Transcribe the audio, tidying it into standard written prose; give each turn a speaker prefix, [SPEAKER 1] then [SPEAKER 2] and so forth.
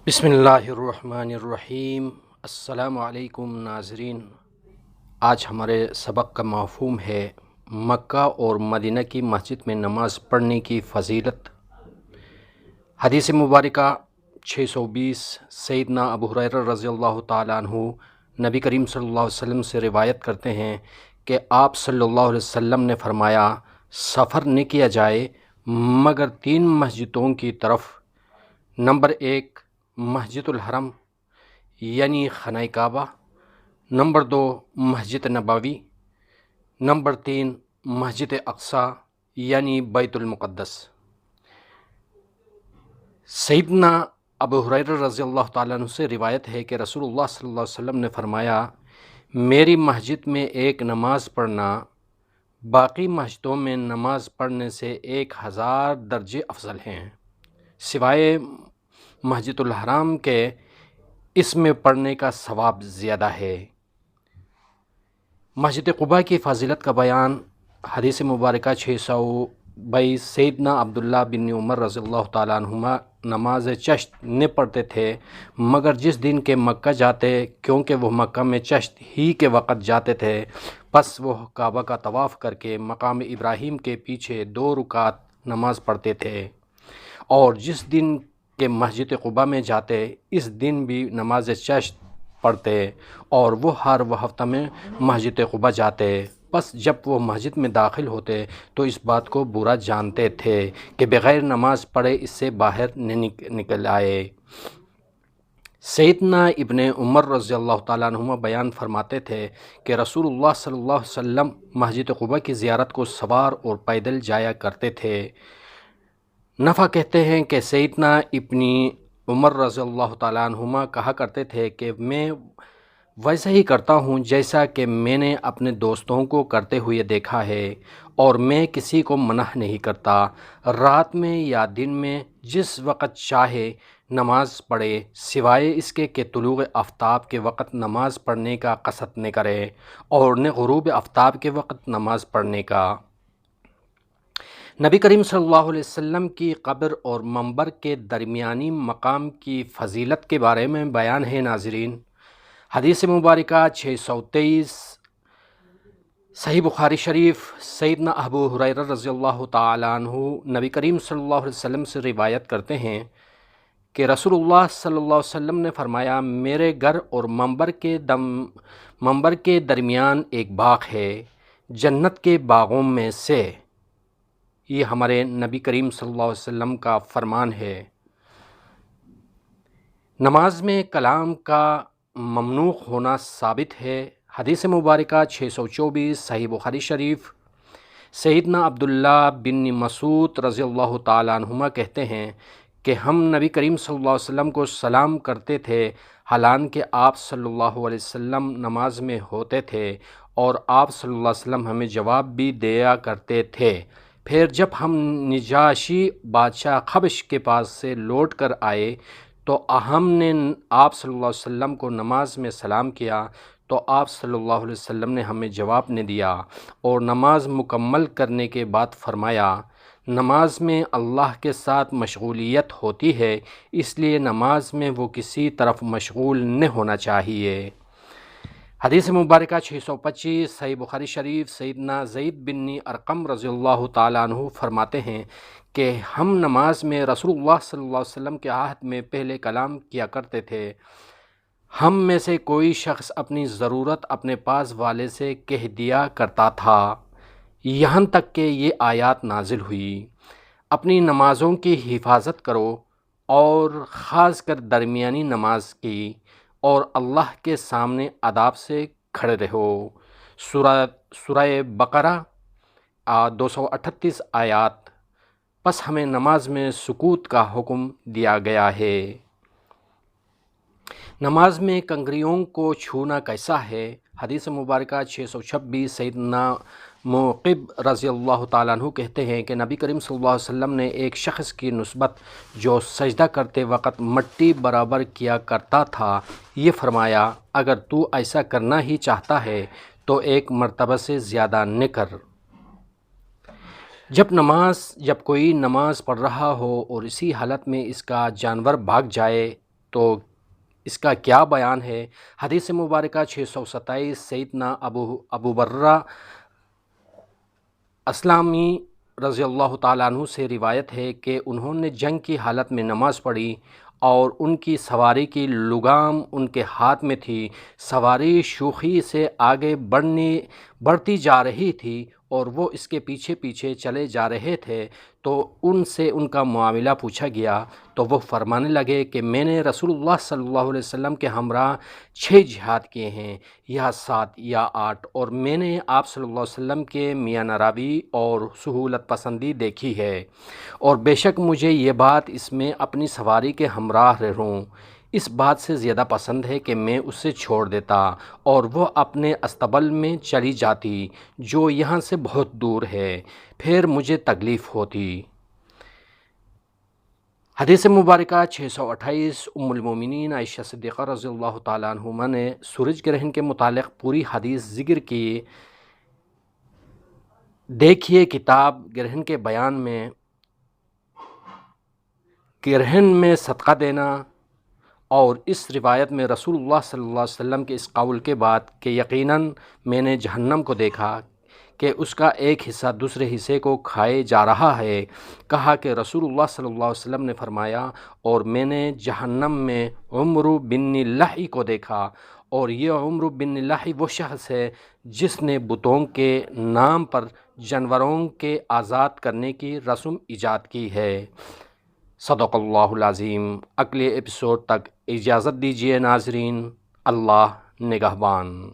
[SPEAKER 1] بسم اللہ الرحمن الرحیم۔ السلام علیکم ناظرین، آج ہمارے سبق کا مفہوم ہے مکہ اور مدینہ کی مسجد میں نماز پڑھنے کی فضیلت۔ حدیث مبارکہ 620 سیدنا ابو ہریرہ رضی اللہ تعالیٰ عنہ نبی کریم صلی اللہ علیہ وسلم سے روایت کرتے ہیں کہ آپ صلی اللہ علیہ وسلم نے فرمایا، سفر نہ کیا جائے مگر 3 مسجدوں کی طرف۔ نمبر 1 مسجد الحرم یعنی خانہ کعبہ، نمبر 2 مسجد نبوی، نمبر 3 مسجد اقصیٰ یعنی بیت المقدس۔ سیدنا ابو ہریرہ رضی اللہ تعالیٰ عنہ سے روایت ہے کہ رسول اللہ صلی اللہ علیہ وسلم نے فرمایا، میری مسجد میں ایک نماز پڑھنا باقی مسجدوں میں نماز پڑھنے سے 1000 درجے افضل ہیں، سوائے مسجد الحرام کے اس میں پڑھنے کا ثواب زیادہ ہے۔ مسجد قباء کی فضیلت کا بیان حدیث مبارکہ 622 سیدنا عبداللہ بن عمر رضی اللہ تعالیٰ عنہما نماز چشت نہ پڑھتے تھے مگر جس دن کے مکہ جاتے، کیونکہ وہ مکہ میں چشت ہی کے وقت جاتے تھے، پس وہ کعبہ کا طواف کر کے مقام ابراہیم کے پیچھے 2 رکعت نماز پڑھتے تھے، اور جس دن کہ مسجد قباء میں جاتے اس دن بھی نماز چشت پڑھتے، اور وہ ہر ہفتہ میں مسجد قباء جاتے۔ پس جب وہ مسجد میں داخل ہوتے تو اس بات کو برا جانتے تھے کہ بغیر نماز پڑھے اس سے باہر نہ نکل آئے۔ سیدنا ابن عمر رضی اللہ تعالیٰ عنہما بیان فرماتے تھے کہ رسول اللہ صلی اللہ علیہ وسلم مسجد قباء کی زیارت کو سوار اور پیدل جایا کرتے تھے۔ نفع کہتے ہیں کہ سیدنا ابن عمر رضی اللہ تعالیٰ عنہما کہا کرتے تھے کہ میں ویسا ہی کرتا ہوں جیسا کہ میں نے اپنے دوستوں کو کرتے ہوئے دیکھا ہے، اور میں کسی کو منع نہیں کرتا، رات میں یا دن میں جس وقت چاہے نماز پڑھے، سوائے اس کے کہ طلوع آفتاب کے وقت نماز پڑھنے کا قصد نہ کرے اور نہ غروب آفتاب کے وقت نماز پڑھنے کا۔ نبی کریم صلی اللہ علیہ وسلم کی قبر اور منبر کے درمیانی مقام کی فضیلت کے بارے میں بیان ہے ناظرین۔ حدیث مبارکہ 623 صحیح بخاری شریف سیدنا ابو ہریرہ رضی اللہ تعالیٰ عنہ نبی کریم صلی اللہ علیہ وسلم سے روایت کرتے ہیں کہ رسول اللہ صلی اللہ علیہ وسلم نے فرمایا، میرے گھر اور منبر کے درمیان ایک باغ ہے، جنت کے باغوں میں سے۔ یہ ہمارے نبی کریم صلی اللہ علیہ وسلم کا فرمان ہے۔ نماز میں کلام کا ممنوع ہونا ثابت ہے۔ حدیث مبارکہ 624 صحیح بخاری شریف سیدنا عبداللہ بن مسعود رضی اللہ تعالیٰ عنہما کہتے ہیں کہ ہم نبی کریم صلی اللہ علیہ وسلم کو سلام کرتے تھے، حالانکہ آپ صلی اللہ علیہ وسلم نماز میں ہوتے تھے، اور آپ صلی اللہ علیہ وسلم ہمیں جواب بھی دیا کرتے تھے۔ پھر جب ہم نجاشی بادشاہ حبش کے پاس سے لوٹ کر آئے تو ہم نے آپ صلی اللہ علیہ وسلم کو نماز میں سلام کیا تو آپ صلی اللہ علیہ وسلم نے ہمیں جواب نہ دیا، اور نماز مکمل کرنے کے بعد فرمایا، نماز میں اللہ کے ساتھ مشغولیت ہوتی ہے، اس لیے نماز میں وہ کسی طرف مشغول نہ ہونا چاہیے۔ حدیث مبارکہ 625 صحیح بخاری شریف سیدنا زید بن ارقم رضی اللہ تعالیٰ عنہ فرماتے ہیں کہ ہم نماز میں رسول اللہ صلی اللہ علیہ وسلم کے عہد میں پہلے کلام کیا کرتے تھے۔ ہم میں سے کوئی شخص اپنی ضرورت اپنے پاس والے سے کہہ دیا کرتا تھا، یہاں تک کہ یہ آیات نازل ہوئی، اپنی نمازوں کی حفاظت کرو اور خاص کر درمیانی نماز کی، اور اللہ کے سامنے اداب سے کھڑے رہو۔ سورہ بقرہ 238 آیات۔ پس ہمیں نماز میں سکوت کا حکم دیا گیا ہے۔ نماز میں کنگریوں کو چھونا کیسا ہے؟ حدیث مبارکہ 626 سیدنا موقب رضی اللہ تعالیٰ عنہ کہتے ہیں کہ نبی کریم صلی اللہ علیہ وسلم نے ایک شخص کی نسبت جو سجدہ کرتے وقت مٹی برابر کیا کرتا تھا یہ فرمایا، اگر تو ایسا کرنا ہی چاہتا ہے تو 1 مرتبہ سے زیادہ نہ کر۔ جب کوئی نماز پڑھ رہا ہو اور اسی حالت میں اس کا جانور بھاگ جائے تو اس کا کیا بیان ہے؟ حدیث مبارکہ 627 سیدنا ابو برہ اسلامی رضی اللہ تعالیٰ عنہ سے روایت ہے کہ انہوں نے جنگ کی حالت میں نماز پڑھی اور ان کی سواری کی لگام ان کے ہاتھ میں تھی۔ سواری شوخی سے آگے بڑھتی جا رہی تھی اور وہ اس کے پیچھے پیچھے چلے جا رہے تھے، تو ان سے ان کا معاملہ پوچھا گیا تو وہ فرمانے لگے کہ میں نے رسول اللہ صلی اللہ علیہ وسلم کے ہمراہ 6 جہاد کیے ہیں، یا 7 یا 8، اور میں نے آپ صلی اللہ علیہ وسلم کے میاں نراوی اور سہولت پسندی دیکھی ہے، اور بے شک مجھے یہ بات اس میں اپنی سواری کے ہمراہ رہوں اس بات سے زیادہ پسند ہے کہ میں اسے چھوڑ دیتا اور وہ اپنے استبل میں چلی جاتی جو یہاں سے بہت دور ہے، پھر مجھے تکلیف ہوتی۔ حدیث مبارکہ 628 ام المومنین عائشہ صدیقہ رضی اللہ تعالیٰ عنہما نے سورج گرہن کے متعلق پوری حدیث ذکر کی۔ دیکھیے کتاب گرہن کے بیان میں گرہن میں صدقہ دینا، اور اس روایت میں رسول اللہ صلی اللہ علیہ وسلم کے اس قول کے بعد کہ یقیناً میں نے جہنم کو دیکھا کہ اس کا ایک حصہ دوسرے حصے کو کھائے جا رہا ہے، کہا کہ رسول اللہ صلی اللہ علیہ وسلم نے فرمایا اور میں نے جہنم میں عمرو بن لحی کو دیکھا، اور یہ عمرو بن لحی وہ شخص ہے جس نے بتوں کے نام پر جانوروں کے آزاد کرنے کی رسم ایجاد کی ہے۔ صدق اللہ العظیم۔ اگلے ایپیسوڈ تک اجازت دیجیے ناظرین، اللہ نگہبان۔